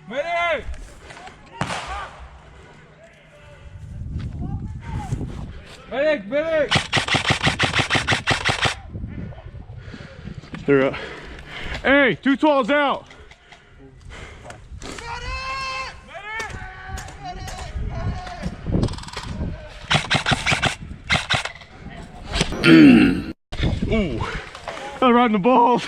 Medic! Medic! Medic! They're up. Hey, 212's out. Ooh, I'm riding the balls.